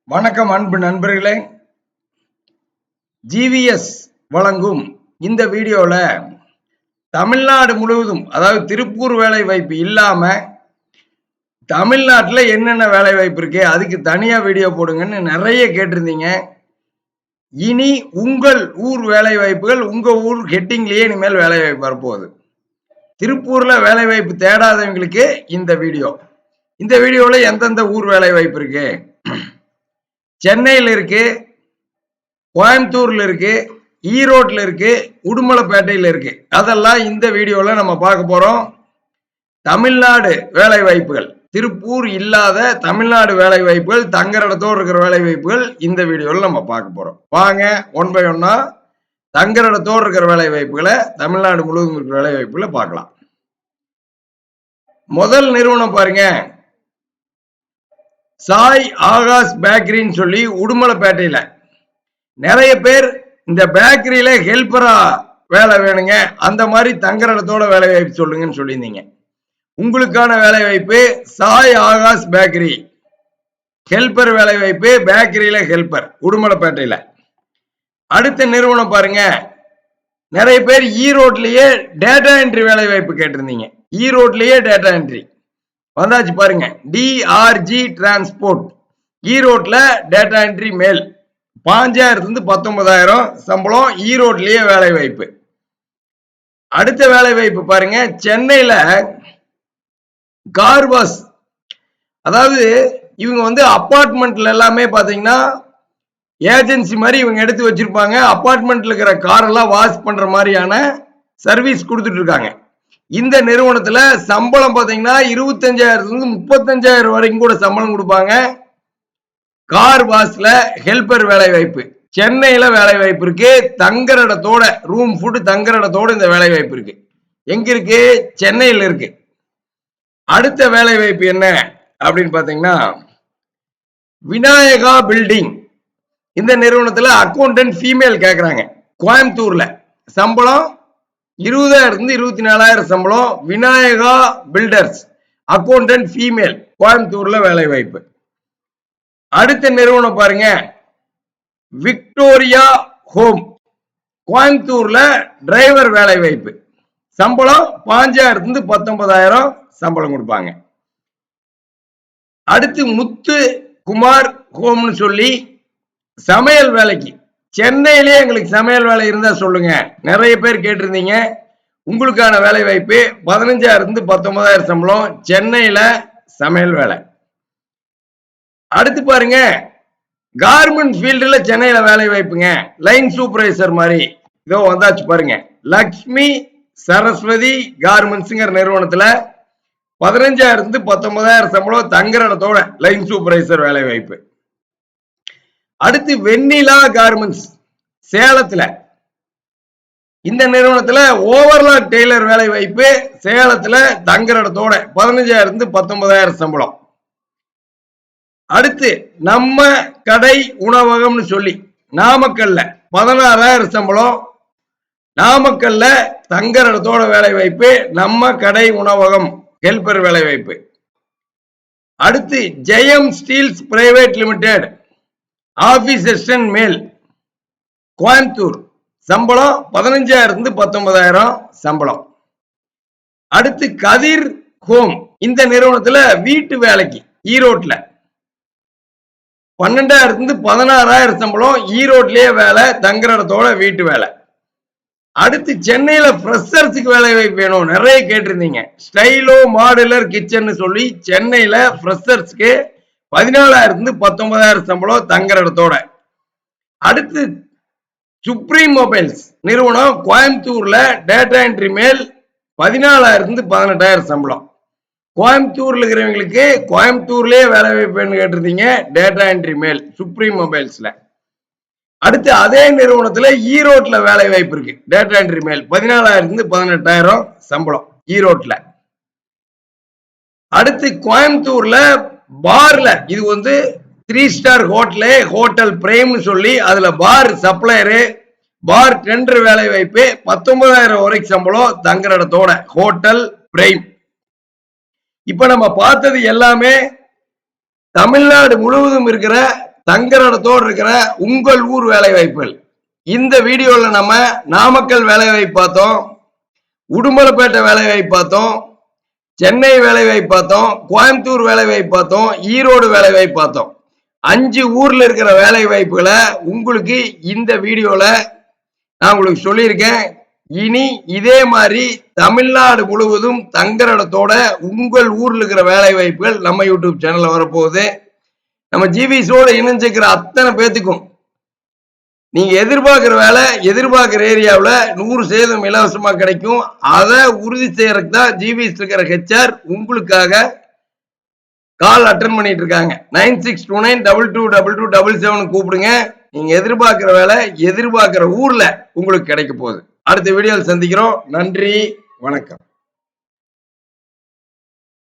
வணக்கம் அன்பு நண்பர்களே. ஜிவிஎஸ் வழங்கும் இந்த வீடியோல தமிழ்நாடு முழுவதும், அதாவது திருப்பூர் வேலை வாய்ப்பு இல்லாம தமிழ்நாட்டில் என்னென்ன வேலை வாய்ப்பு இருக்கு, அதுக்கு தனியா வீடியோ போடுங்கன்னு நிறைய கேட்டிருந்தீங்க. இனி உங்கள் ஊர் வேலை வாய்ப்புகள் உங்க ஊர் ஹெட்டிங்லயே இனிமேல் வேலை வாய்ப்பு வரப்போகுது. திருப்பூர்ல வேலை வாய்ப்பு தேடாதவங்களுக்கு இந்த வீடியோல எந்தெந்த ஊர் வேலை வாய்ப்பு இருக்கு, சென்னையில் இருக்கு, கோயம்புத்தூர்ல இருக்கு, ஈரோட்ல இருக்கு, உடுமலைப்பேட்டையில இருக்கு, அதெல்லாம் இந்த வீடியோல நம்ம பார்க்க போறோம். தமிழ்நாடு வேலை வாய்ப்புகள், திருப்பூர் இல்லாத தமிழ்நாடு வேலை வாய்ப்புகள், தங்குற இடத்தோடு இருக்கிற வேலை வாய்ப்புகள் இந்த வீடியோல நம்ம பார்க்க போறோம். வாங்க ஒன் பை ஒன்னா தங்குற இடத்தோடு இருக்கிற வேலை வாய்ப்புகளை, தமிழ்நாடு முழுவதும் இருக்கிற வேலை வாய்ப்புகளை பார்க்கலாம். முதல் நிறுவனம் பாருங்க, சாய் ஆகாஷ் பேக்கரின்னு சொல்லி உடுமலைப்பேட்டையில. நிறைய பேர் இந்த பேக்கரியில ஹெல்பரா வேலை வேணுங்க, அந்த மாதிரி தங்குற இடத்தோட வேலை வாய்ப்பு சொல்லுங்கன்னு சொல்லியிருந்தீங்க. உங்களுக்கான வேலை வாய்ப்பு சாய் ஆகாஷ் பேக்கரி, ஹெல்பர் வேலை வாய்ப்பு, பேக்கரியில ஹெல்பர், உடுமலைப்பேட்டையில. அடுத்த நிறுவனம் பாருங்க, நிறைய பேர் ஈரோட்லயே டேட்டா என்ட்ரி வேலை வாய்ப்பு கேட்டிருந்தீங்க. ஈரோட்லயே டேட்டா என்ட்ரி வந்தாச்சு பாருங்க, டிஆர்ஜி டிரான்ஸ்போர்ட், ஈரோட்ல டேட்டா என்ட்ரி மேல் 5000 19,000 சம்பளம், ஈரோட்லயே வேலை வாய்ப்பு. அடுத்த வேலை வாய்ப்பு பாருங்க, சென்னையில கார்வாஸ், அதாவது இவங்க அபார்ட்மெண்ட்ல எல்லாமே பாத்தீங்கன்னா ஏஜென்சி மாதிரி இவங்க எடுத்து வச்சிருப்பாங்க. அபார்ட்மெண்ட்ல இருக்கிற கார் எல்லாம் வாஷ் பண்ற மாதிரியான சர்வீஸ் கொடுத்துட்டு இருக்காங்க. இந்த நிறுவனத்துல சம்பளம் பாத்தீங்கன்னா 25,000 35,000 வரைக்கும் கூட சம்பளம் கொடுப்பாங்க. கார் வாஷ்ல ஹெல்பர் வேலை வாய்ப்பு, சென்னையில வேலை வாய்ப்பு இருக்கு. தங்குற இடத்தோட, ரூம் ஃபுட் தங்குற இடத்தோட இந்த வேலை வாய்ப்பு இருக்கு. எங்க இருக்கு? சென்னையில் இருக்கு. அடுத்த வேலை வாய்ப்பு என்ன அப்படின்னு பாத்தீங்கன்னா, விநாயகா பில்டிங், இந்த நிறுவனத்துல அக்கௌண்டன்ட் ஃபீமேல் கேக்குறாங்க. கோயம்புத்தூர்ல சம்பளம் 20,000 24,000 சம்பளம். விநாயகா பில்டர்ஸ், அக்கௌண்டன்ட் ஃபீமேல், கோயம்புத்தூர்ல வேலை வாய்ப்பு. அடுத்த நிறுவனம் பாருங்க, விக்டோரியா ஹோம், கோயம்புத்தூர்ல டிரைவர் வேலை வாய்ப்பு. சம்பளம் 5,000 19,000 சம்பளம் கொடுப்பாங்க. அடுத்து முத்து குமார் ஹோம்னு சொல்லி சமையல் வேலைக்கு, சென்னையிலேயே எங்களுக்கு சமையல் வேலை இருந்தா சொல்லுங்க, நிறைய பேர் கேட்டிருந்தீங்க. உங்களுக்கான வேலை வாய்ப்பு 15,000 19,000 சம்பளம், சென்னையில சமையல் வேலை. அடுத்து பாருங்க, கார்மெண்ட் ஃபீல்டுல சென்னையில வேலை வாய்ப்புங்க, லைன் சூப்பர்வைசர் மாதிரி. இதோ வந்தாச்சு பாருங்க, லக்ஷ்மி சரஸ்வதி கார்மெண்ட்ஸ்ங்கிற நிறுவனத்துல 15,000 19,000 சம்பளம், தங்குற இடத்தோட லைன் சூப்பர்வைசர் வேலை வாய்ப்பு. அடுத்து வெண்ணிலா கார்மெண்ட்ஸ், சேலத்துல, இந்த நிறுவனத்துல ஓவர்லாக் டெய்லர் வேலை வாய்ப்பு, சேலத்துல தங்குற இடத்தோட 15,000 19,000 சம்பளம். அடுத்து நம்ம கடை உணவகம்னு சொல்லி நாமக்கல்ல 16,000 சம்பளம், நாமக்கல்ல தங்குற இடத்தோட வேலை வாய்ப்பு, நம்ம கடை உணவகம் ஹெல்பர் வேலை வாய்ப்பு. அடுத்து Jayam steels private limited, office assistant male, Coimbatore, சம்பளம் 15,000 19,000 சம்பளம். அடுத்து கதிர் ஹோம், இந்த நிறுவனத்துல வீட்டு வேலைக்கு, ஈரோட்ல 12,000 16,000 சம்பளம், ஈரோட்லயே வேலை, தங்குற இடத்தோட வீட்டு வேலை. அடுத்து சென்னையில ஃப்ரெஷர்ஸுக்கு வேலை வாய்ப்பு வேணும், நிறைய கேட்டிருந்தீங்க. ஸ்டைலோ மாடுலர் கிச்சன் சொல்லி சென்னையில ஃப்ரெஷர்ஸ்க்கு 14,000 19,000 சம்பளம், தங்குற இடத்தோட. அடுத்து சுப்ரீம் மொபைல்ஸ் நிறுவனம், கோயம்புத்தூர்ல டேட்டா என்ட்ரி மேல் 14,000 18,000 சம்பளம். கோயம்புத்தூர்ல இருக்கிறவங்களுக்கு கோயம்புத்தூர்லயே வேலை வாய்ப்புன்னு கேட்டிருந்தீங்க, டேட்டா என்ட்ரி மேல் சுப்ரீம் மொபைல்ஸ்ல. அடுத்து அதே நிறுவனத்துல ஈரோட்ல வேலை வாய்ப்பு இருக்கு, டேட்டா என்ட்ரி மேல் 14,000 18,000 சம்பளம், ஈரோட்ல. அடுத்து கோயம்புத்தூர்ல பார்ல, இது 3 ஸ்டார் ஹோட்டலு, ஹோட்டல் பிரைம்னு சொல்லி அதுல பார் சப்ளையரு, பார் டெண்டர் வேலை வாய்ப்பு, 19,000 வரைக்கும் சம்பளம், தங்குற இடத்தோட ஹோட்டல் பிரைம். இப்ப நம்ம பார்த்தது எல்லாமே தமிழ்நாடு முழுவதும் இருக்கிற தங்குற இடத்தோடு இருக்கிற உங்கள் ஊர் வேலை வாய்ப்புகள். இந்த வீடியோல நம்ம நாமக்கல் வேலை வாய்ப்பு பார்த்தோம், உடுமலைப்பேட்டை வேலை வாய்ப்பு பார்த்தோம், சென்னை வேலை வாய்ப்பு பார்த்தோம், கோயம்புத்தூர் வேலை வாய்ப்பு பார்த்தோம், ஈரோடு வேலை வாய்ப்பு பார்த்தோம். 5 ஊர்ல இருக்கிற வேலை வாய்ப்புகளை உங்களுக்கு இந்த வீடியோல நான் உங்களுக்கு சொல்லியிருக்கேன். இனி இதே மாதிரி தமிழ்நாடு முழுவதும் தங்குற இடத்தோட உங்கள் ஊர்ல இருக்கிற வேலை வாய்ப்புகள் நம்ம யூடியூப் சேனல்ல வரப்போகுது. நம்ம ஜிவிஸோட இணைஞ்சிருக்கிற அத்தனை பேத்துக்கும் நீங்க எதிர்பார்க்கிற வேலை எதிர்பார்க்கிற ஏரியாவில் 100% இலவசமா கிடைக்கும். அதை உறுதி செய்யறதுக்கு தான் ஜிவிஸ் இருக்கிற ஹெச்ஆர் உங்களுக்காக கால் அட்டன் பண்ணிட்டு இருக்காங்க. 9629222277 கூப்பிடுங்க. நீங்க எதிர்பார்க்கிற வேலை எதிர்பார்க்கிற ஊர்ல உங்களுக்கு கிடைக்க போகுது. அடுத்த வீடியோவில் சந்திக்கிறோம். நன்றி, வணக்கம்.